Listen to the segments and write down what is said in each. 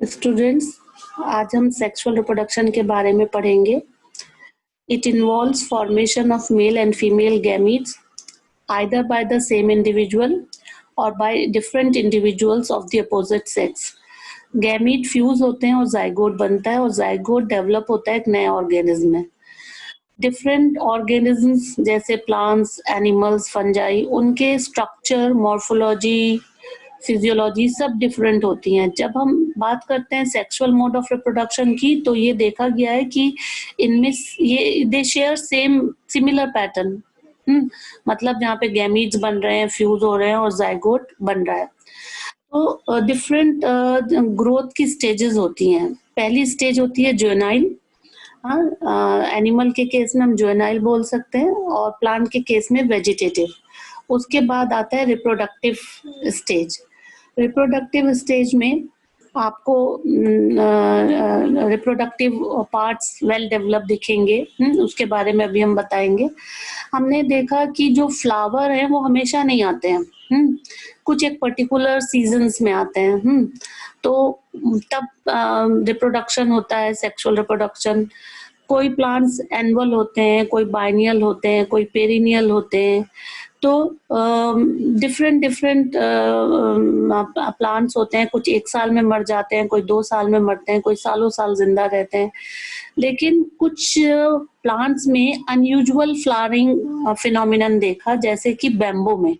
Students, आज हम sexual reproduction के बारे में पढ़ेंगे। It involves formation of male and female gametes either by the same individual or by different individuals of the opposite sex. Gamete fuse होते हैं और जाइगोट बनता है और जाइगोट डेवलप होता है एक नए ऑर्गेनिज्म में। डिफरेंट ऑर्गेनिजम्स जैसे प्लांट्स, एनिमल्स, फंजाई, उनके स्ट्रक्चर, मॉर्फोलॉजी, फिजियोलॉजी सब डिफरेंट होती हैं। जब हम बात करते हैं सेक्सुअल मोड ऑफ रिप्रोडक्शन की, तो ये देखा गया है कि इनमें ये दे शेयर सेम सिमिलर पैटर्न। मतलब जहाँ पे गैमीट्स बन रहे हैं, फ्यूज हो रहे हैं और जाइगोट बन रहा है। तो डिफरेंट ग्रोथ की स्टेजेस होती हैं। पहली स्टेज होती है जुवेनाइल। एनिमल के केस में हम जुवेनाइल बोल सकते हैं और प्लांट के केस में वेजिटेटिव। उसके बाद आता है रिप्रोडक्टिव स्टेज। रिप्रोडक्टिव स्टेज में आपको रिप्रोडक्टिव पार्ट्स वेल डेवलप दिखेंगे। उसके बारे में अभी हम बताएंगे। हमने देखा कि जो फ्लावर है वो हमेशा नहीं आते हैं, कुछ एक पर्टिकुलर सीजन्स में आते हैं। तो तब रिप्रोडक्शन होता है, सेक्सुअल रिप्रोडक्शन। कोई प्लांट्स एनुअल होते हैं, कोई बाइनियल होते हैं, कोई पेरिनियल होते हैं। तो डिफरेंट प्लांट्स होते हैं। कुछ 1 साल में मर जाते हैं, कोई 2 साल में मरते हैं, कोई सालों साल जिंदा रहते हैं। लेकिन कुछ प्लांट्स में अनयूजुअल फ्लावरिंग फिनोमिनन देखा, जैसे कि बैम्बो में।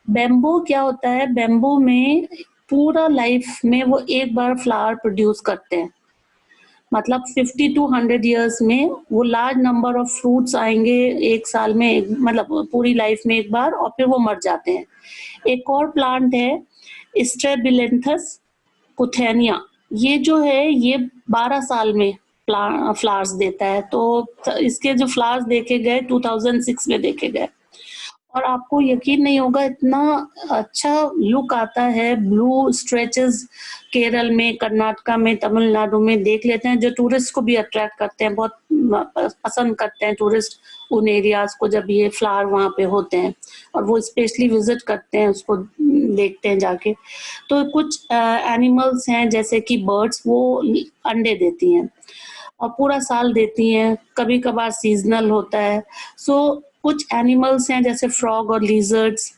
बैम्बो क्या होता है, बैम्बो में पूरा लाइफ में वो एक बार फ्लावर प्रोड्यूस करते हैं। मतलब 50 to 100 ईयर्स में वो लार्ज नंबर ऑफ फ्रूट्स आएंगे 1 साल में, मतलब पूरी लाइफ में एक बार, और फिर वो मर जाते हैं। एक और प्लांट है स्ट्रेबिलेंथस कुथेनिया। ये जो है ये 12 साल में फ्लावर्स देता है। तो इसके जो फ्लावर्स देखे गए 2006 में देखे गए, और आपको यकीन नहीं होगा इतना अच्छा लुक आता है। ब्लू स्ट्रेचेस केरल में, कर्नाटका में, तमिलनाडु में देख लेते हैं, जो टूरिस्ट को भी अट्रैक्ट करते हैं। बहुत पसंद करते हैं टूरिस्ट उन एरियाज को जब ये फ्लावर वहाँ पे होते हैं, और वो स्पेशली विजिट करते हैं, उसको देखते हैं जाके। तो कुछ एनिमल्स हैं जैसे कि बर्ड्स, वो अंडे देती हैं और पूरा साल देती हैं, कभी कभार सीजनल होता है। सो कुछ एनिमल्स हैं जैसे फ्रॉग और लिजर्ड्स।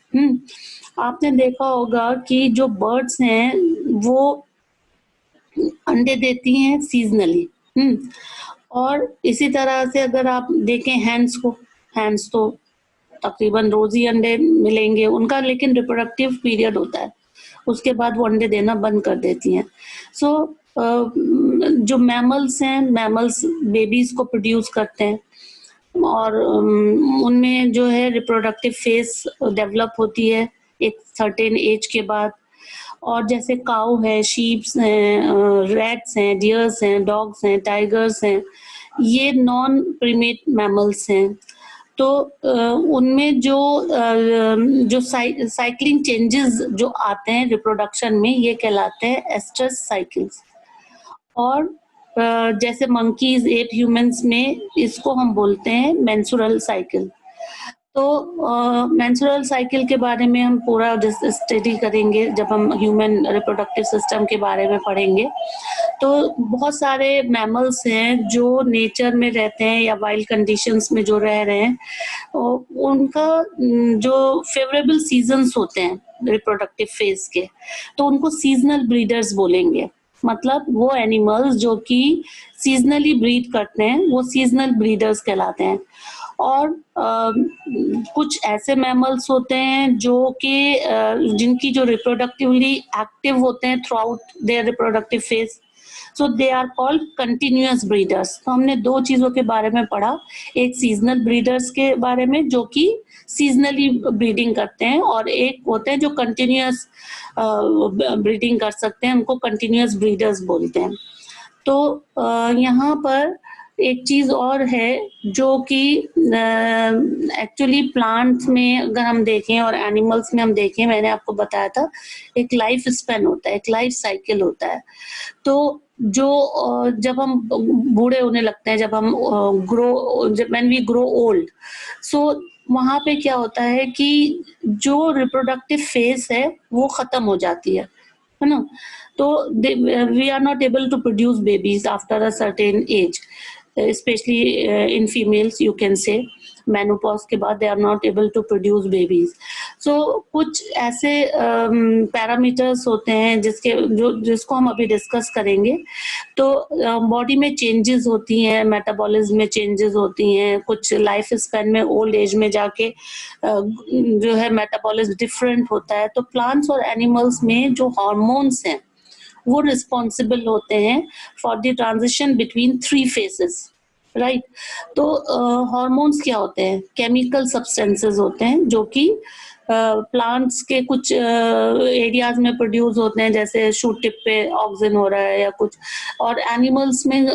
आपने देखा होगा कि जो बर्ड्स हैं वो अंडे देती हैं सीजनली। और इसी तरह से अगर आप देखें हैंड्स को, हैंड्स तो तकरीबन रोज ही अंडे मिलेंगे उनका, लेकिन रिप्रोडक्टिव पीरियड होता है, उसके बाद वो अंडे देना बंद कर देती हैं। सो जो मैमल्स हैं, मैमल्स बेबीज को प्रोड्यूस करते हैं, और उनमें जो है रिप्रोडक्टिव फेज डेवलप होती है एक सर्टेन एज के बाद। और जैसे काऊ है, शीप्स हैं, रैट्स हैं, डियर्स हैं, डॉग्स हैं, टाइगर्स हैं, ये नॉन प्रीमेट मैमल्स हैं। तो उनमें जो साइक्लिंग चेंजेस जो आते हैं रिप्रोडक्शन में, ये कहलाते हैं एस्ट्रस साइकिल्स। और जैसे मंकीज, एप, ह्यूमंस में इसको हम बोलते हैं मेंस्ट्रुअल साइकिल। तो मेंस्ट्रुअल साइकिल के बारे में हम पूरा स्टडी करेंगे जब हम ह्यूमन रिप्रोडक्टिव सिस्टम के बारे में पढ़ेंगे। तो बहुत सारे मैमल्स हैं जो नेचर में रहते हैं या वाइल्ड कंडीशंस में जो रह रहे हैं, उनका जो फेवरेबल सीजन्स होते हैं रिप्रोडक्टिव फेज के, तो उनको सीजनल ब्रीडर्स बोलेंगे। मतलब वो एनिमल्स जो कि सीजनली ब्रीड करते हैं वो सीजनल ब्रीडर्स कहलाते हैं। और कुछ ऐसे मैमल्स होते हैं जो कि जिनकी जो रिप्रोडक्टिवली एक्टिव होते हैं throughout their reproductive phase, so they are called continuous breeders. तो हमने 2 चीजों के बारे में पढ़ा, एक सीजनल ब्रीडर्स के बारे में जो कि सीजनली ब्रीडिंग करते हैं, और एक होते हैं जो कंटिन्यूअस ब्रीडिंग कर सकते हैं, उनको कंटिन्यूअस ब्रीडर्स बोलते हैं। तो यहाँ पर एक चीज और है जो कि एक्चुअली प्लांट्स में अगर हम देखें और एनिमल्स में हम देखें, मैंने आपको बताया था एक लाइफ स्पेन होता है, एक लाइफ साइकिल होता है। तो जो जब हम बूढ़े होने लगते हैं, जब हम व्हेन वी ग्रो ओल्ड, सो वहां पे क्या होता है कि जो रिप्रोडक्टिव फेज है वो खत्म हो जाती है है ना? तो we are not able to produce babies after a certain age, especially in females you can say menopause के बाद they are not able to produce babies. So कुछ ऐसे पैरामीटर्स होते हैं जिसको हम अभी डिस्कस करेंगे। तो बॉडी में चेंजेस होती हैं, मेटाबॉलिज्म में चेंजेस होती हैं, कुछ लाइफ स्पैन में ओल्ड एज में जाके जो है मेटाबॉलिज्म डिफरेंट होता है। तो प्लांट्स और एनिमल्स में जो हार्मोन्स हैं वो रिस्पॉन्सिबल होते हैं for the transition between 3 phases, right? तो हार्मोन्स क्या होते हैं? केमिकल सब्सटेंसेस होते हैं जो कि प्लांट्स के कुछ एरियाज में प्रोड्यूस होते हैं, जैसे शूट टिप पे ऑक्सिन हो रहा है या कुछ, और एनिमल्स में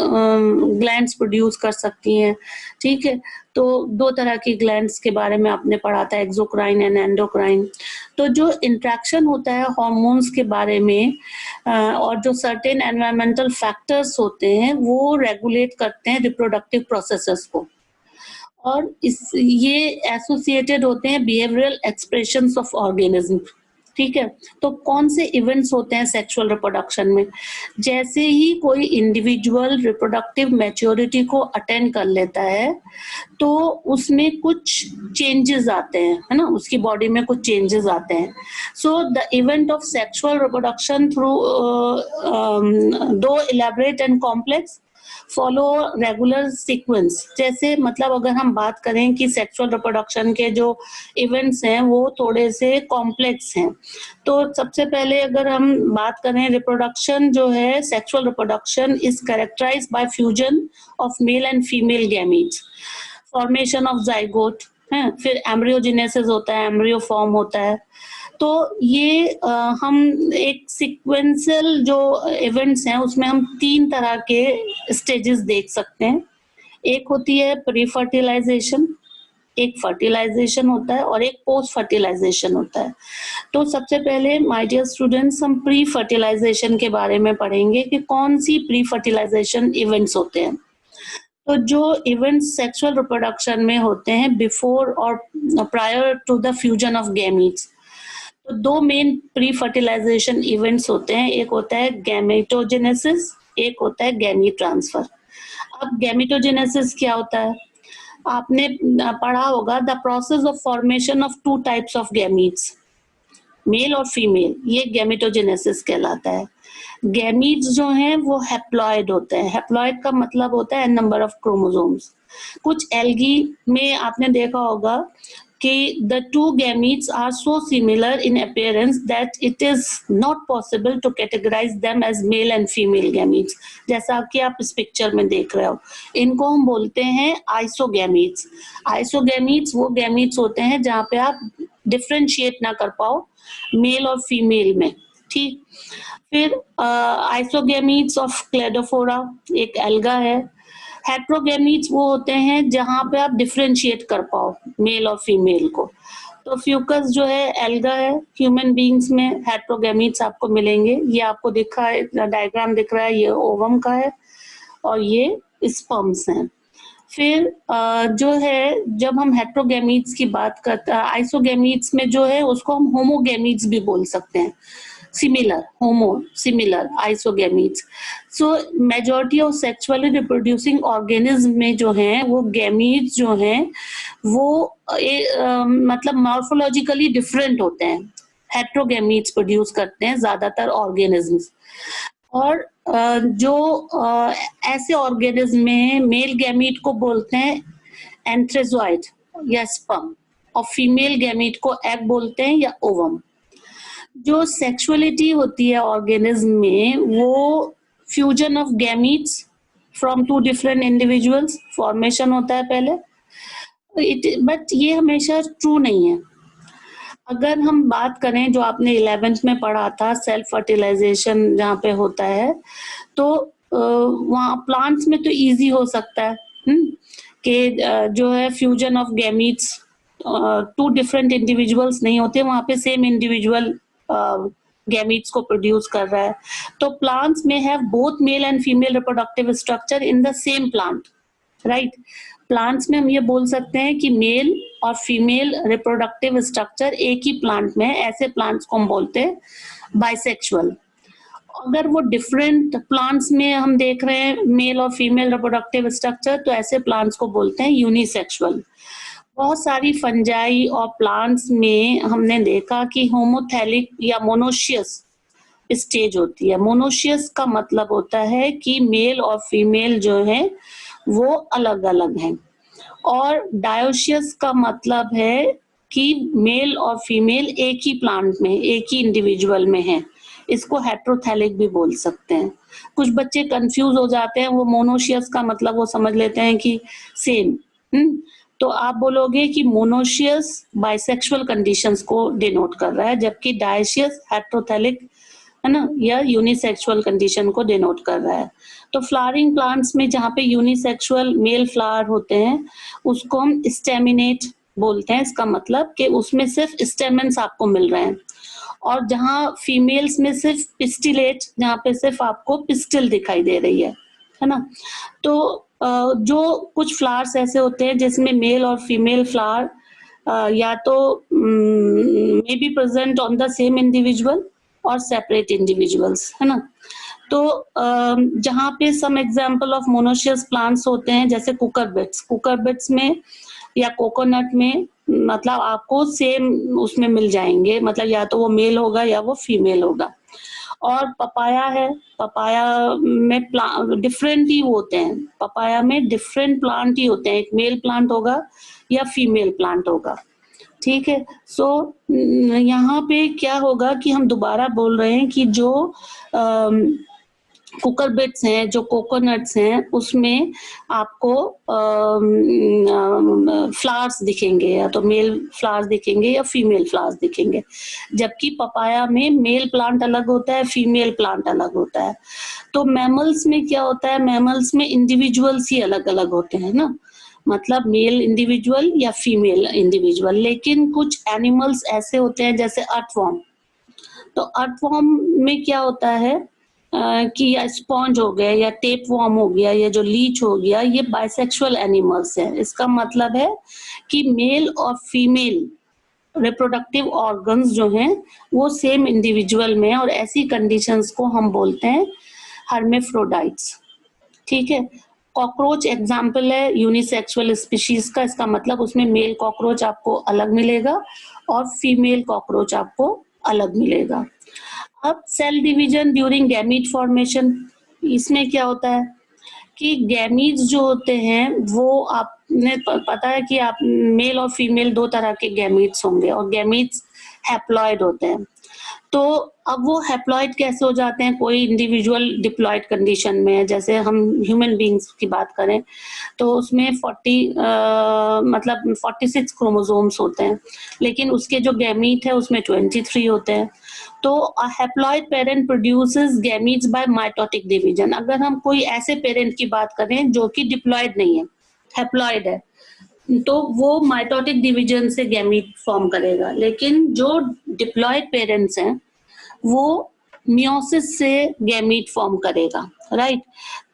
ग्लैंड्स प्रोड्यूस कर सकती हैं, ठीक है? तो 2 तरह की ग्लैंड्स के बारे में आपने पढ़ा था, एक्सोक्राइन एंड एंडोक्राइन। तो जो इंट्रैक्शन होता है हार्मोन्स के बारे में और जो सर्टेन एनवायरमेंटल फैक्टर्स होते हैं वो रेगुलेट करते हैं रिप्रोडक्टिव प्रोसेसेस को, और ये एसोसिएटेड होते हैं बिहेवियरल एक्सप्रेशंस ऑफ ऑर्गेनिज्म, ठीक है? तो कौन से इवेंट्स होते हैं सेक्सुअल रिप्रोडक्शन में? जैसे ही कोई इंडिविजुअल रिप्रोडक्टिव मैच्योरिटी को अटेंड कर लेता है तो उसमें कुछ चेंजेस आते हैं, है ना? उसकी बॉडी में कुछ चेंजेस आते हैं। So the event of sexual reproduction through two elaborate and complex follow regular sequence. जैसे मतलब अगर हम बात करें कि सेक्सुअल रिप्रोडक्शन के जो इवेंट्स हैं वो थोड़े से कॉम्प्लेक्स हैं, तो सबसे पहले अगर हम बात करें रिप्रोडक्शन जो है, sexual reproduction is characterized by fusion of male and female gametes, formation of zygote है, फिर एम्ब्रियोजेनेसिस होता है, एम्ब्रियो फॉर्म होता है। तो ये हम एक सीक्वेंशियल जो इवेंट्स हैं उसमें हम 3 तरह के स्टेजेस देख सकते हैं। एक होती है प्री फर्टिलाइजेशन, एक फर्टिलाइजेशन होता है और एक पोस्ट फर्टिलाइजेशन होता है। तो सबसे पहले माय डियर स्टूडेंट्स हम प्री फर्टिलाइजेशन के बारे में पढ़ेंगे कि कौन सी प्री फर्टिलाइजेशन इवेंट्स होते हैं। तो जो इवेंट्स सेक्सुअल रिप्रोडक्शन में होते हैं बिफोर और prior to the fusion of gametes, तो 2 मेन प्री फर्टिलाइजेशन इवेंट्स होते हैं। एक होता है गैमेटोजेनेसिस, एक होता है गैमीट ट्रांसफर। अब गैमेटोजेनेसिस क्या होता है? आपने पढ़ा होगा the process of formation of 2 types of gametes, male और फीमेल, ये गैमेटोजेनेसिस कहलाता है। गैमीट्स जो हैं वो हैप्लॉइड होते हैं। हैप्लॉइड का मतलब होता है नंबर ऑफ क्रोमोसोम्स। कुछ एल्गी में आपने देखा होगा कि the 2 gametes are so similar in appearance that it is not possible to categorize them as male and female gametes, जैसा कि आप इस पिक्चर में देख रहे हो। इनको हम बोलते हैं आइसोगैमीट्स। आइसोगैमीट्स वो गैमीट्स होते हैं जहाँ पे आप डिफ्रेंशिएट ना कर पाओ मेल और फीमेल में, ठीक? फिर आइसोगैमीट्स ऑफ क्लेडोफोरा एक एल्गा है। हेट्रोगैमीट्स वो होते हैं जहां पे आप डिफरेंशिएट कर पाओ मेल और फीमेल को। तो फ्यूकस जो है एल्गा है। ह्यूमन बींग्स में हेट्रोगैमीट्स आपको मिलेंगे। ये आपको दिखा है, डायग्राम दिख रहा है, ये ओवम का है और ये स्पर्म्स हैं। फिर जो है जब हम हेट्रोगैमीट्स की बात करते हैं, आइसोगैमीट्स में जो है उसको हम होमोगैमीट्स भी बोल सकते हैं। Similar, homo similar, isogametes. So majority of sexually reproducing organism में जो हैं वो गैमीट्स जो हैं वो मतलब मॉर्फोलॉजिकली डिफरेंट होते हैं। हेट्रोगैमीट्स प्रोड्यूस करते हैं ज्यादातर ऑर्गेनिजम्स, और जो ऐसे ऑर्गेनिज्म में मेल गैमीट को बोलते हैं एंथ्रेजॉइड या स्पर्म, और फीमेल गैमीट को एग बोलते हैं या ओवम। जो सेक्सुअलिटी होती है ऑर्गेनिज्म में वो fusion of gametes from 2 different individuals, formation होता है पहले, बट ये हमेशा ट्रू नहीं है। अगर हम बात करें जो आपने 11th में पढ़ा था सेल्फ फर्टिलाइजेशन जहाँ पे होता है, तो वहाँ प्लांट्स में तो इजी हो सकता है कि जो है fusion of gametes 2 different individuals नहीं होते, वहाँ पे सेम इंडिविजुअल गैमीट्स को प्रोड्यूस कर रहा है। तो प्लांट्स में have both male and female reproductive structure in the same plant, right? Plants में हम ये बोल सकते हैं कि मेल और फीमेल रिप्रोडक्टिव स्ट्रक्चर एक ही प्लांट में है। ऐसे प्लांट्स को हम बोलते हैं बाइसेक्सुअल। अगर वो डिफरेंट प्लांट्स में हम देख रहे हैं मेल और फीमेल रिप्रोडक्टिव स्ट्रक्चर, तो ऐसे प्लांट्स को बोलते हैं यूनिसेक्सुअल। बहुत सारी फंजाई और प्लांट्स में हमने देखा कि होमोथैलिक या मोनोशियस स्टेज होती है। मोनोशियस का मतलब होता है कि मेल और फीमेल जो है वो अलग अलग हैं, और डायोशियस का मतलब है कि मेल और फीमेल एक ही प्लांट में, एक ही इंडिविजुअल में है। इसको हेट्रोथैलिक भी बोल सकते हैं। कुछ बच्चे कंफ्यूज हो जाते हैं, वो मोनोशियस का मतलब वो समझ लेते हैं कि सेम। तो आप बोलोगे कि मोनोशियस बाइसेक्सुअल कंडीशंस को डिनोट कर रहा है, जबकि डायोशियस हेट्रोथैलिक, है ना, या यूनिसेक्सुअल कंडीशन को डिनोट कर रहा है। तो फ्लावरिंग प्लांट्स में जहाँ पे यूनिसेक्सुअल मेल फ्लावर होते हैं उसको हम स्टेमिनेट बोलते हैं। इसका मतलब कि उसमें सिर्फ स्टेमेंस आपको मिल रहे हैं, और जहाँ फीमेल्स में सिर्फ पिस्टिलेट, जहाँ पे सिर्फ आपको पिस्टिल दिखाई दे रही है ना। तो जो कुछ फ्लावर्स ऐसे होते हैं जिसमें मेल और फीमेल फ्लावर या तो may be present on the same individual और सेपरेट इंडिविजुअल्स, है ना। तो जहाँ पे some example of monoecious plants होते हैं जैसे कुकरबिट्स में या कोकोनट में, मतलब आपको सेम उसमें मिल जाएंगे, मतलब या तो वो मेल होगा या वो फीमेल होगा। और पपाया है, पपाया में डिफरेंट ही होते हैं, पपाया में डिफरेंट प्लांट ही होते हैं, एक मेल प्लांट होगा या फीमेल प्लांट होगा। ठीक है। सो यहाँ पे क्या होगा कि हम दोबारा बोल रहे हैं कि जो कुकरबिट्स हैं, जो कोकोनट्स हैं, उसमें आपको फ्लावर्स दिखेंगे, या तो मेल फ्लावर्स दिखेंगे या फीमेल फ्लावर्स दिखेंगे, जबकि पपाया में मेल प्लांट अलग होता है, फीमेल प्लांट अलग होता है। तो मैमल्स में क्या होता है, मैमल्स में इंडिविजुअल्स ही अलग अलग होते हैं ना, मतलब मेल इंडिविजुअल या फीमेल इंडिविजुअल। लेकिन कुछ एनिमल्स ऐसे होते हैं जैसे अर्थवॉर्म, तो अर्थवॉर्म में क्या होता है कि या स्पॉन्ज हो गया या टेप वॉर्म हो गया या जो लीच हो गया, ये बाइसेक्सुअल एनिमल्स हैं। इसका मतलब है कि मेल और फीमेल रिप्रोडक्टिव ऑर्गन्स जो हैं वो सेम इंडिविजुअल में है, और ऐसी कंडीशंस को हम बोलते हैं हर्मेफ्रोडाइट्स। ठीक है। कॉकरोच एग्जाम्पल है यूनिसेक्सुअल स्पीशीज का। इसका मतलब उसमें मेल कॉकरोच आपको अलग मिलेगा और फीमेल कॉकरोच आपको अलग मिलेगा। अब cell division during gamete formation, इसमें क्या होता है कि गैमीट्स जो होते हैं वो आपने पता है कि आप मेल और फीमेल दो तरह के गैमीट्स होंगे, और गैमीट्स हैप्लॉइड होते हैं। तो अब वो हैप्लॉइड कैसे हो जाते हैं, कोई इंडिविजुअल डिप्लॉइड कंडीशन में है, जैसे हम ह्यूमन बींग्स की बात करें तो उसमें 46 क्रोमोसोम्स होते हैं, लेकिन उसके जो गैमीट है उसमें 23 होते हैं। तो haploid parent produces gametes by mitotic division. अगर हम कोई ऐसे पेरेंट की बात करें जो कि डिप्लॉइड नहीं है, हैप्लॉइड है, तो वो माइटोटिक डिवीजन से गैमीट फॉर्म करेगा। लेकिन जो डिप्लॉइड पेरेंट्स हैं वो मियोसिस से गैमीट फॉर्म करेगा, राइट।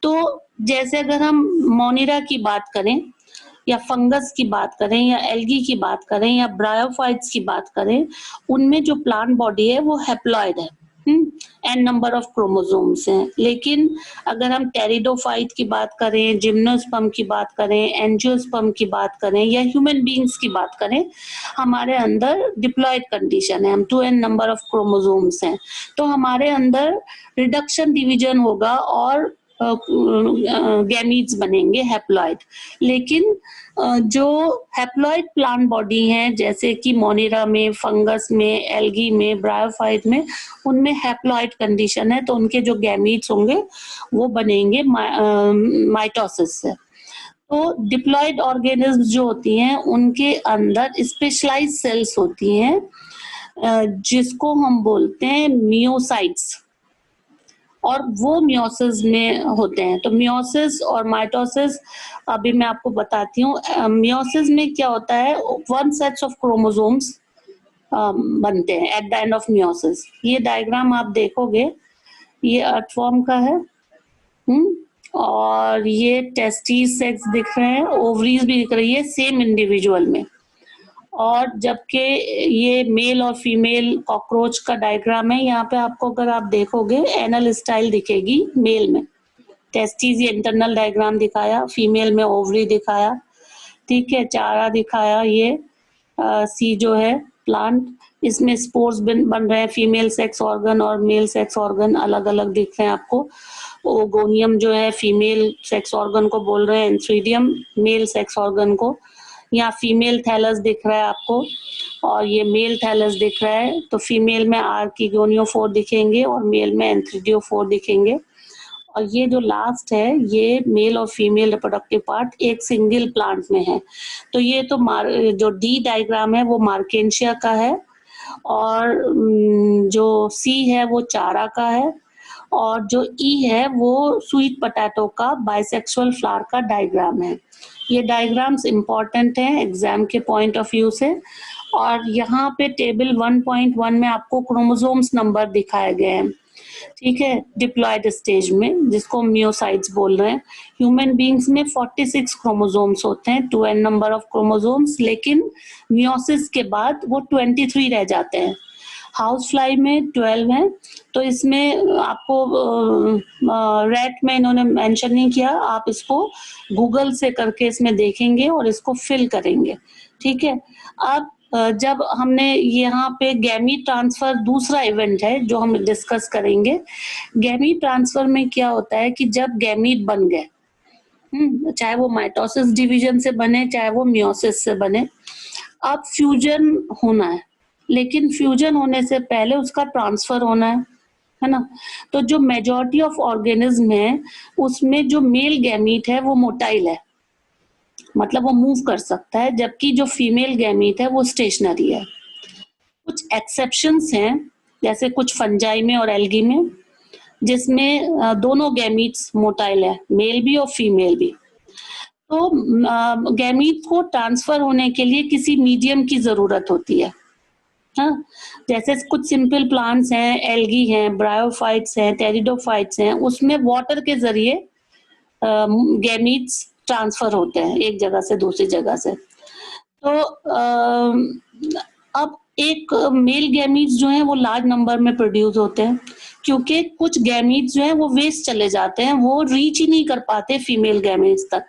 तो जैसे अगर हम मोनिरा की बात करें या फंगस की बात करें या एल्गी की बात करें या ब्रायोफाइट्स की बात करें, उनमें जो प्लांट बॉडी है वो हैप्लॉइड है, एन नंबर ऑफ क्रोमोसोम्स हैं। लेकिन अगर हम टेरिडोफाइट की बात करें, जिम्नोस्पर्म की बात करें, एंजियोस्पर्म की बात करें या ह्यूमन बींग्स की बात करें, हमारे अंदर डिप्लॉइड कंडीशन है, हम 2n नंबर ऑफ क्रोमोसोम्स हैं। तो हमारे अंदर रिडक्शन डिवीजन होगा और गैमीट्स बनेंगे हैप्लॉइड। लेकिन जो हैप्लॉइड प्लांट बॉडी हैं जैसे कि मोनिरा में, फंगस में, एल्गी में, ब्रायोफाइट में, उनमें हैप्लॉइड कंडीशन है, तो उनके जो गैमीट्स होंगे वो बनेंगे माइटोसिस से। तो डिप्लॉइड ऑर्गेनिज्म जो होती हैं उनके अंदर स्पेशलाइज्ड सेल्स होती हैं जिसको हम बोलते हैं मियोसाइट्स, और वो मियोसिस में होते हैं। तो मियोसिस और माइटोसिस अभी मैं आपको बताती हूँ। मियोसिस में क्या होता है, वन सेट्स ऑफ क्रोमोसोम्स बनते हैं at the end of meiosis. ये डायग्राम आप देखोगे, ये अर्थवॉर्म का है, और ये टेस्टिस सेक्स दिख रहे हैं, ओवरीज भी दिख रही है सेम इंडिविजुअल में। और जबकि ये मेल और फीमेल कॉकरोच का डायग्राम है। यहाँ पे आपको अगर आप देखोगे एनल स्टाइल दिखेगी मेल में, टेस्टिस ये इंटरनल डायग्राम दिखाया, फीमेल में ओवरी दिखाया, ठीक है, चारा दिखाया, ये सी जो है प्लांट, इसमें स्पोर्स बन रहे हैं, फीमेल सेक्स ऑर्गन और मेल सेक्स ऑर्गन अलग अलग दिख रहे हैं आपको। ओगोनियम जो है फीमेल सेक्स ऑर्गन को बोल रहे हैं, एंथ्रीडियम मेल सेक्स ऑर्गन को। यहाँ फीमेल थैलस दिख रहा है आपको और ये मेल थैलस दिख रहा है। तो फीमेल में आर्किगोनियोफोर दिखेंगे और मेल में एंथ्रीडियोफोर दिखेंगे। और ये जो लास्ट है ये मेल और फीमेल रिप्रोडक्टिव पार्ट एक सिंगल प्लांट में है। तो ये तो जो डी डायग्राम है वो मार्केंशिया का है और जो सी है वो चारा का है और जो ई है वो स्वीट पोटैटो का बाइसेक्सुअल फ्लावर का डायग्राम है। ये डायग्राम्स इंपॉर्टेंट हैं एग्जाम के पॉइंट ऑफ व्यू से। और यहाँ पे टेबल 1.1 में आपको क्रोमोसोम्स नंबर दिखाए गए हैं, ठीक है, डिप्लॉयड स्टेज में, जिसको मियोसाइट्स बोल रहे हैं। ह्यूमन बींग्स में 46 क्रोमोसोम्स होते हैं, 2n नंबर ऑफ क्रोमोसोम्स, लेकिन मियोसिस के बाद वो 23 रह जाते हैं। हाउस फ्लाई में 12 है। तो इसमें आपको रैट में इन्होंने मेंशन नहीं किया, आप इसको गूगल से करके इसमें देखेंगे और इसको फिल करेंगे, ठीक है। अब जब हमने यहाँ पे गैमीट ट्रांसफर दूसरा इवेंट है जो हम डिस्कस करेंगे। गैमीट ट्रांसफर में क्या होता है कि जब गैमीट बन गए, चाहे वो माइटोसिस डिवीजन से बने चाहे वो मियोसिस से बने, अब फ्यूजन होना है, लेकिन फ्यूजन होने से पहले उसका ट्रांसफर होना है ना। तो जो मेजॉरिटी ऑफ ऑर्गेनिज्म है उसमें जो मेल गैमीट है वो मोटाइल है, मतलब वो मूव कर सकता है, जबकि जो फीमेल गैमीट है वो स्टेशनरी है। कुछ एक्सेप्शंस हैं, जैसे कुछ फंजाई में और एल्गी में, जिसमें दोनों गैमीट्स मोटाइल है, मेल भी और फीमेल भी। तो गैमीट को ट्रांसफर होने के लिए किसी मीडियम की जरूरत होती है। हाँ, जैसे कुछ सिंपल प्लांट्स हैं, एल्गी हैं, ब्रायोफाइट्स हैं, टेरिडोफाइट्स हैं, उसमें वाटर के जरिए गैमीट्स ट्रांसफर होते हैं एक जगह से दूसरी जगह से। तो अब एक मेल गैमीट्स जो हैं वो लार्ज नंबर में प्रोड्यूस होते हैं, क्योंकि कुछ गैमीट्स जो हैं वो वेस्ट चले जाते हैं, वो रीच ही नहीं कर पाते फीमेल गैमीट्स तक।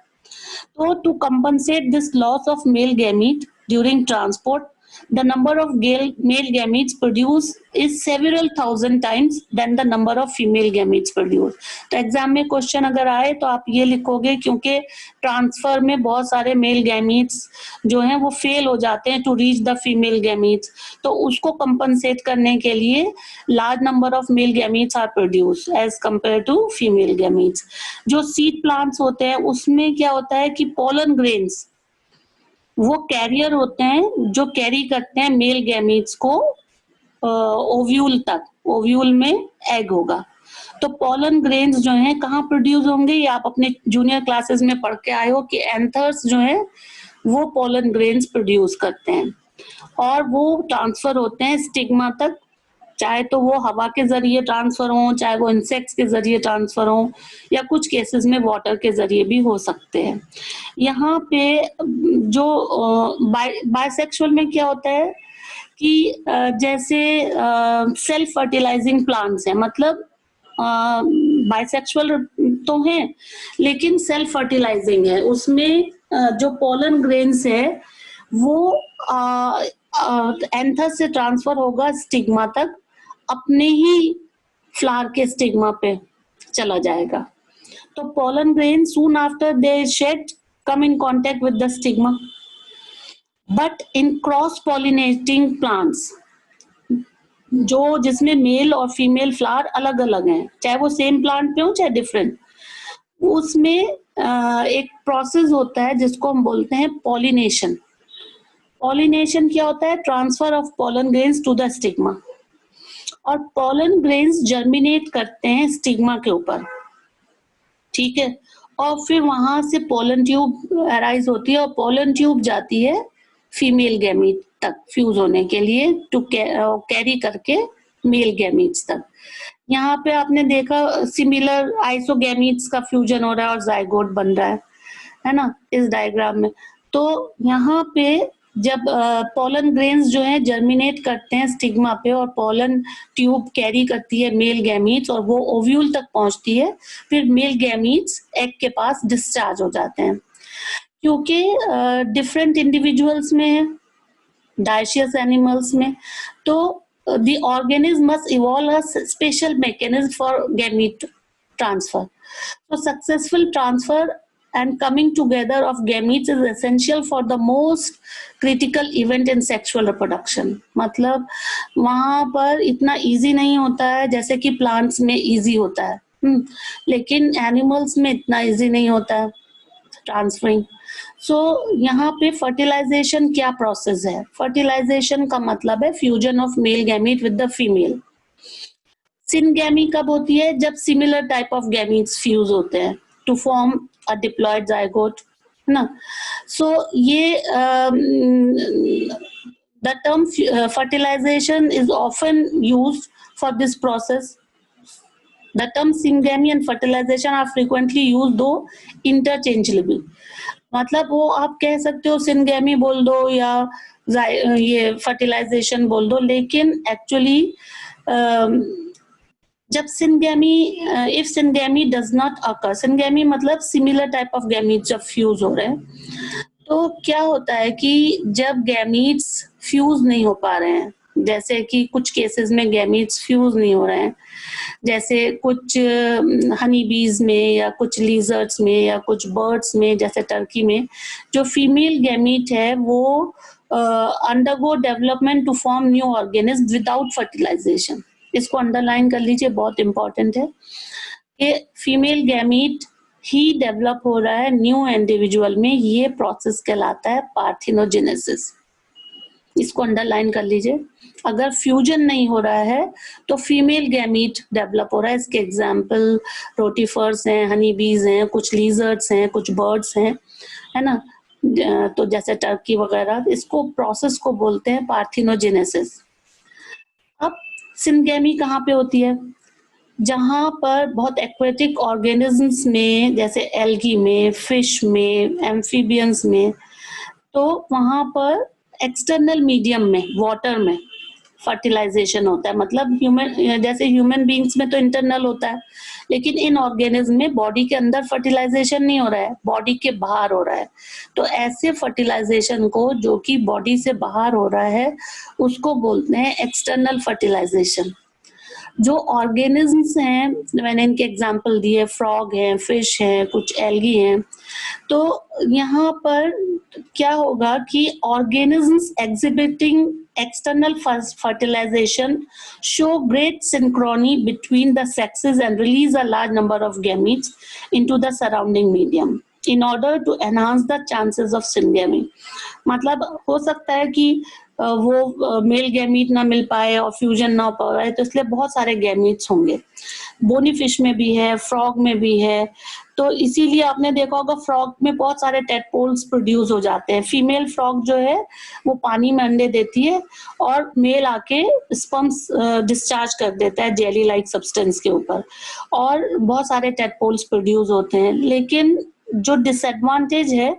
So to compensate this loss of male gamete during transport, the number of male gametes produced is several thousand times than the number of female gametes produced. तो exam में question अगर आए तो आप ये लिखोगे, क्योंकि ट्रांसफर में बहुत सारे मेल गैमीट्स जो हैं वो फेल हो जाते हैं to reach the female gametes, तो उसको कंपनसेट करने के लिए large number of male gametes are produce as compare to female gametes. जो सीड प्लांट्स होते हैं उसमें क्या होता है कि पोलन ग्रेन्स वो कैरियर होते हैं जो कैरी करते हैं मेल गैमीट्स को ओव्यूल तक। ओव्यूल में एग होगा। तो पोलन ग्रेन्स जो हैं कहाँ प्रोड्यूस होंगे, ये आप अपने जूनियर क्लासेस में पढ़ के आए हो कि एंथर्स जो है वो पोलन ग्रेन्स प्रोड्यूस करते हैं और वो ट्रांसफर होते हैं स्टिग्मा तक, चाहे तो वो हवा के जरिए ट्रांसफर हो, चाहे वो इंसेक्ट्स के जरिए ट्रांसफर हो, या कुछ केसेस में वाटर के जरिए भी हो सकते हैं। यहाँ पे जो बाइसेक्सुअल में क्या होता है कि जैसे सेल्फ फर्टिलाइजिंग प्लांट्स हैं, मतलब बाइसेक्सुअल तो हैं लेकिन सेल्फ फर्टिलाइजिंग है, उसमें जो पोलन ग्रेन्स है वो एंथस से ट्रांसफर होगा स्टिग्मा तक, अपने ही फ्लावर के स्टिग्मा पे चला जाएगा। तो pollen grain soon after they shed come in contact with the stigma. But in cross pollinating plants जो जिसमें मेल और फीमेल फ्लावर अलग अलग हैं, चाहे वो सेम प्लांट पे हो चाहे डिफरेंट, उसमें एक प्रोसेस होता है जिसको हम बोलते हैं पॉलिनेशन। पॉलिनेशन क्या होता है? Transfer of pollen grains to the stigma. और पोलन ग्रेन्स जर्मिनेट करते हैं स्टिग्मा के ऊपर, ठीक है, और फिर वहां से पोलन ट्यूब अराइज होती है और पोलन ट्यूब जाती है फीमेल गैमीट तक फ्यूज होने के लिए, टू कैरी करके मेल गैमीट्स तक। यहाँ पे आपने देखा सिमिलर आइसोगैमीट्स का फ्यूजन हो रहा है और जाइगोट बन रहा है ना, इस डायग्राम में। तो यहाँ पे जब पोलन ग्रेन्स जो हैं जर्मिनेट करते हैं स्टिग्मा पे और पोलन ट्यूब कैरी करती है मेल गैमीट्स और वो ओव्यूल तक पहुंचती है, फिर मेल गैमीट्स एग के पास डिस्चार्ज हो जाते हैं। क्योंकि डिफरेंट इंडिविजुअल्स में है, डायशियस एनिमल्स में, तो the organism must evolve a special mechanism for gamete transfer. So successful transfer and coming together of gametes is essential for the most critical event in sexual reproduction. मतलब वहाँ पर इतना easy नहीं होता है जैसे कि plants में easy होता है, लेकिन animals में इतना easy नहीं होता है ट्रांसफरिंग। सो यहाँ पे फर्टिलाइजेशन क्या प्रोसेस है? फर्टिलाइजेशन का मतलब है fusion of male gamete with the female. Syngamy कब होती है? जब similar type of gametes fuse होते हैं to form a diploid zygote, ना। सो ये the term fertilization is often used for this process. The term syngamy and fertilization are frequently used though interchangeably. मतलब वो आप कह सकते हो सिनगैमी बोल दो या ये फर्टिलाइजेशन बोल दो, लेकिन एक्चुअली जब syngamy if syngamy does not occur, syngamy मतलब सिमिलर टाइप ऑफ गैमीट्स जब फ्यूज हो रहे हैं, तो क्या होता है कि जब गैमीट्स फ्यूज नहीं हो पा रहे हैं, जैसे कि कुछ केसेस में गैमीट्स फ्यूज नहीं हो रहे हैं, जैसे कुछ हनी बीज में या कुछ लीजर्ड्स में या कुछ बर्ड्स में, जैसे टर्की में, जो फीमेल गैमीट है वो undergo development to form new organism without fertilization. इसको अंडरलाइन कर लीजिए, बहुत इंपॉर्टेंट है कि फीमेल गैमीट ही डेवलप हो रहा है न्यू इंडिविजुअल में। ये प्रोसेस कहलाता है पार्थिनोजेनेसिस। इसको अंडरलाइन कर लीजिए। अगर फ्यूजन नहीं हो रहा है तो फीमेल गैमीट डेवलप हो रहा है। इसके एग्जाम्पल रोटीफर्स हैं, हनी बीज हैं, कुछ लीजर्ड्स हैं, कुछ बर्ड्स हैं, है ना। तो जैसे टर्की वगैरह, इसको प्रोसेस को बोलते हैं पार्थिनोजेनेसिस। अब सिनगैमी कहाँ पे होती है? जहाँ पर बहुत एक्वेटिक ऑर्गेनिजम्स में, जैसे एल्गी में, फिश में, एम्फीबियंस में, तो वहाँ पर एक्सटर्नल मीडियम में, वाटर में फर्टिलाइजेशन होता है। मतलब ह्यूमन, जैसे ह्यूमन बींग्स में तो इंटरनल होता है, लेकिन इन ऑर्गेनिज्म में बॉडी के अंदर फर्टिलाइजेशन नहीं हो रहा है, बॉडी के बाहर हो रहा है। तो ऐसे फर्टिलाइजेशन को, जो कि बॉडी से बाहर हो रहा है, उसको बोलते हैं एक्सटर्नल फर्टिलाइजेशन। जो ऑर्गेनिजम्स हैं, मैंने इनके एग्जांपल दिए, फ्रॉग हैं, फिश हैं, कुछ एल्गी हैं, तो यहाँ पर क्या होगा कि organisms exhibiting external fertilization show great synchrony between the sexes and release a large number of gametes into the surrounding medium in order to enhance the chances of syngamy. मतलब हो सकता है कि वो मेल गैमीट ना मिल पाए और fusion ना हो पाए, तो इसलिए बहुत सारे गैमीट्स होंगे। बोनी फिश में भी है, फ्रॉग में भी है, तो इसीलिए आपने देखा होगा फ्रॉग में बहुत सारे टेडपोल्स प्रोड्यूस हो जाते हैं। फीमेल फ्रॉग जो है वो पानी में अंडे देती है और मेल आके स्पर्म्स डिस्चार्ज कर देता है जेली लाइक सब्सटेंस के ऊपर, और बहुत सारे टेडपोल्स प्रोड्यूस होते हैं। लेकिन जो डिसएडवांटेज है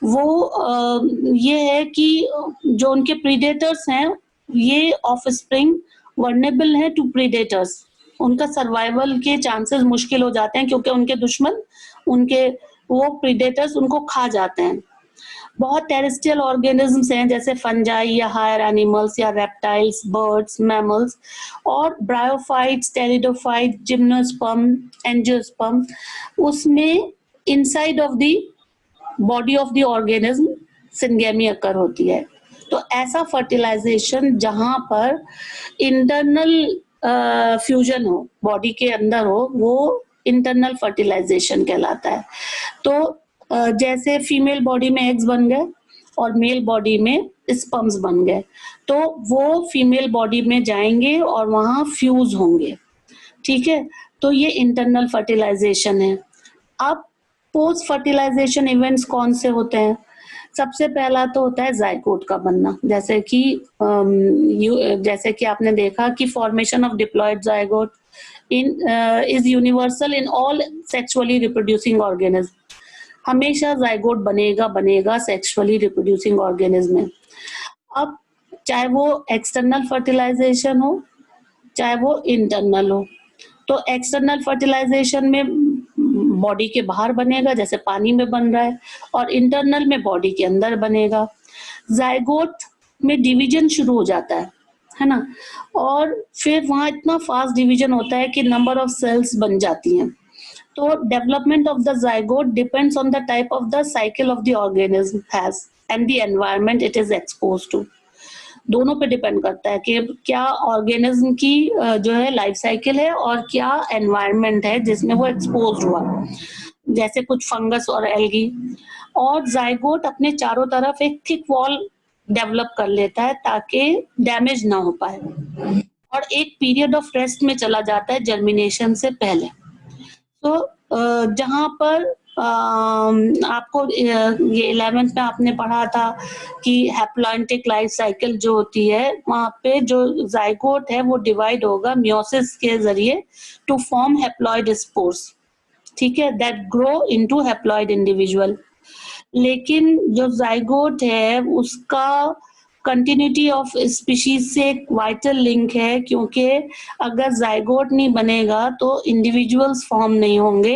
वो ये है कि जो उनके प्रीडेटर्स हैं, ये ऑफस्प्रिंग वर्नेबल है टू प्रीडेटर्स। उनका सर्वाइवल के चांसेस मुश्किल हो जाते हैं क्योंकि उनके दुश्मन, उनके वो प्रीडेटर्स उनको खा जाते हैं। बहुत टेरेस्ट्रियल ऑर्गेनिजम्स हैं, जैसे फंजाई या हायर एनिमल्स या रेप्टाइल्स, बर्ड्स, मैमल्स, और ब्रायोफाइट्स, टेरिडोफाइट, जिम्नोस्पर्म, एंजियोस्पर्म, उसमें inside of the body of the organism syngamy occur होती है। तो ऐसा फर्टिलाइजेशन जहां पर इंटरनल फ्यूजन हो, बॉडी के अंदर हो, वो इंटरनल फर्टिलाइजेशन कहलाता है। तो जैसे फीमेल बॉडी में एग्स बन गए और मेल बॉडी में स्पर्म्स बन गए, तो वो फीमेल बॉडी में जाएंगे और वहां फ्यूज होंगे, ठीक है। तो ये इंटरनल फर्टिलाइजेशन है। अब पोस्ट फर्टिलाइजेशन इवेंट्स कौन से होते हैं? सबसे पहला तो होता है जाइगोट का बनना, जैसे कि आपने देखा कि formation of diploid zygote is universal in all sexually reproducing organism. हमेशा जाइगोट बनेगा सेक्सुअली रिप्रोड्यूसिंग ऑर्गेनिज्म में। अब चाहे वो एक्सटर्नल फर्टिलाइजेशन हो चाहे वो इंटरनल हो, तो एक्सटर्नल फर्टिलाइजेशन में बॉडी के बाहर बनेगा जैसे पानी में बन रहा है, और इंटरनल में बॉडी के अंदर बनेगा। जाइगोट में डिवीजन शुरू हो जाता है ना, और फिर वहां इतना फास्ट डिवीजन होता है कि नंबर ऑफ सेल्स बन जाती हैं। तो development of the zygote depends on the type of the cycle of the organism has and the environment it is expose to. दोनों पे डिपेंड करता है कि क्या ऑर्गेनिज्म की जो है लाइफ साइकिल है और क्या एनवायरनमेंट है जिसमें वो एक्सपोज हुआ, जैसे कुछ फंगस और एल्गी। और जाइगोट अपने चारों तरफ एक थिक वॉल डेवलप कर लेता है ताकि डैमेज ना हो पाए, और एक पीरियड ऑफ रेस्ट में चला जाता है जर्मिनेशन से पहले। तो जहाँ पर आपको ये 11th में आपने पढ़ा था कि हैप्लॉइंटिक लाइफ साइकिल जो होती है, वहाँ पे जो जाइगोट है वो डिवाइड होगा मियोसिस के जरिए टू फॉर्म हैप्लॉइड स्पोर्स, ठीक है, that grow into haploid individual. लेकिन जो जाइगोट है उसका कंटिन्यूटी ऑफ स्पीशीज से एक वाइटल लिंक है, क्योंकि अगर जाइगोट नहीं बनेगा तो इंडिविजुअल्स फॉर्म नहीं होंगे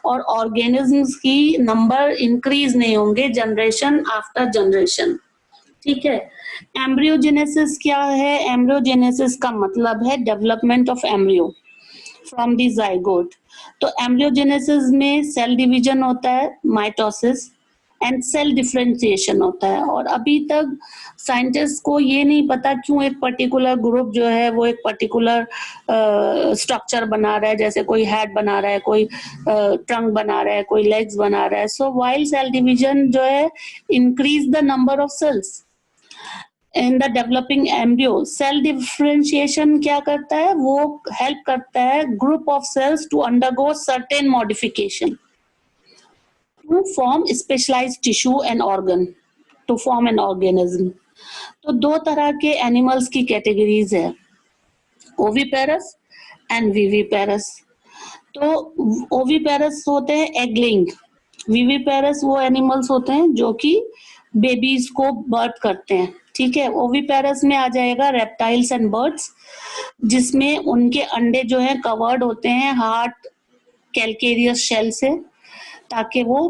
और ऑर्गेनिजम्स की नंबर इंक्रीज नहीं होंगे जनरेशन आफ्टर जनरेशन, ठीक है। एम्ब्रियोजेनेसिस क्या है? एम्ब्रियोजेनेसिस का मतलब है development of embryo from the zygote. तो एम्ब्रियोजेनेसिस में सेल डिवीजन होता है, माइटोसिस, एंड सेल डिफरेंशिएशन होता है। और अभी तक साइंटिस्ट को ये नहीं पता क्यों एक पर्टिकुलर ग्रुप जो है वो एक पर्टिकुलर स्ट्रक्चर बना रहा है, जैसे कोई हेड बना रहा है, कोई ट्रंक बना रहा है, कोई लेग्स बना रहा है। सो वाइल सेल डिवीजन जो है increase the number of cells in the developing embryo. Cell differentiation क्या करता है? वो हेल्प करता है group of cells to undergo certain modification to form specialised tissue and organ to form an organism. तो दो तरह के एनिमल्स की कैटेगरीज है, ओविपेरस एंड विविपेरस। तो ओविपेरस होते हैं एगलिंग, विविपेरस वो एनिमल्स होते हैं जो कि बेबीज को बर्थ करते हैं, ठीक है। ओविपेरस में आ जाएगा रेप्टाइल्स एंड बर्ड्स, जिसमें उनके अंडे जो है कवर्ड होते हैं हार्ड कैलकेरियस शेल से, ताकि वो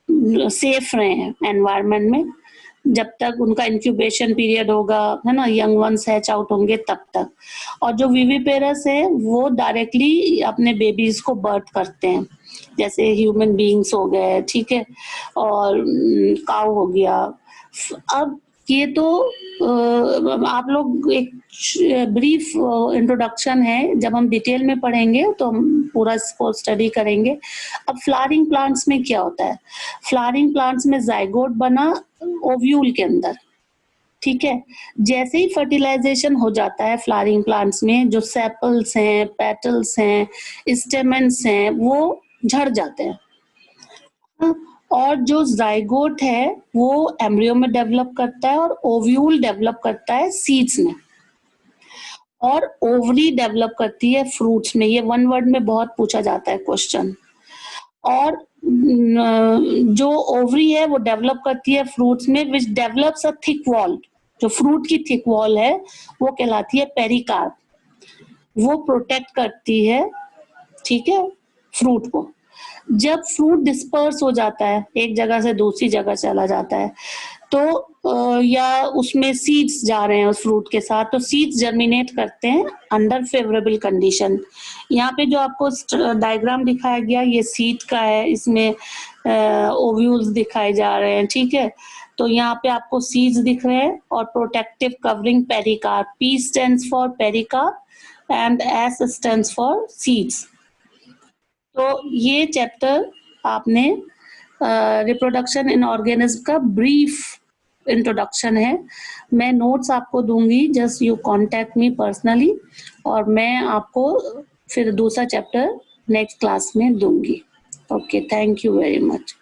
सेफ रहे एनवायरनमेंट में जब तक उनका इंक्यूबेशन पीरियड होगा, है ना, यंग वंस हैच आउट होंगे तब तक। और जो विविपेरस है वो डायरेक्टली अपने बेबीज को बर्थ करते हैं, जैसे ह्यूमन बीइंग्स हो गए, ठीक है, और काऊ हो गया। अब ये तो आप लोग एक ब्रीफ इंट्रोडक्शन है, जब हम डिटेल में पढ़ेंगे तो हम पूरा इसको स्टडी करेंगे। अब फ्लावरिंग प्लांट्स में क्या होता है? फ्लावरिंग प्लांट्स में जाइगोट बना ओव्यूल के अंदर, ठीक है। जैसे ही फर्टिलाइजेशन हो जाता है फ्लावरिंग प्लांट्स में, जो सेपल्स हैं, पेटल्स हैं, स्टेमेंस हैं, वो झड़ जाते हैं, और जो जाइगोट है वो एम्ब्रियो में डेवलप करता है और ओव्यूल डेवलप करता है सीड्स में, और ओवरी डेवलप करती है फ्रूट्स में। ये वन वर्ड में बहुत पूछा जाता है क्वेश्चन। और जो ओवरी है वो डेवलप करती है फ्रूट्स में, which develops a thick wall. जो फ्रूट की थिक वॉल है वो कहलाती है पेरिकार्प, वो प्रोटेक्ट करती है, ठीक है, फ्रूट को। जब फ्रूट डिस्पर्स हो जाता है, एक जगह से दूसरी जगह चला जाता है, तो या उसमें सीड्स जा रहे हैं उस फ्रूट के साथ, तो सीड्स जर्मिनेट करते हैं अंडर फेवरेबल कंडीशन। यहाँ पे जो आपको डायग्राम दिखाया गया ये सीड का है, इसमें ओव्यूल्स दिखाए जा रहे हैं, ठीक है। तो यहाँ पे आपको सीड्स दिख रहे हैं और protective covering pericarp. P stands for pericarp and S stands for seeds. तो ये चैप्टर आपने रिप्रोडक्शन इन ऑर्गेनिज्म का ब्रीफ इंट्रोडक्शन है। मैं नोट्स आपको दूंगी, just you contact me personally, और मैं आपको फिर दूसरा चैप्टर नेक्स्ट क्लास में दूंगी। Okay, thank you very much.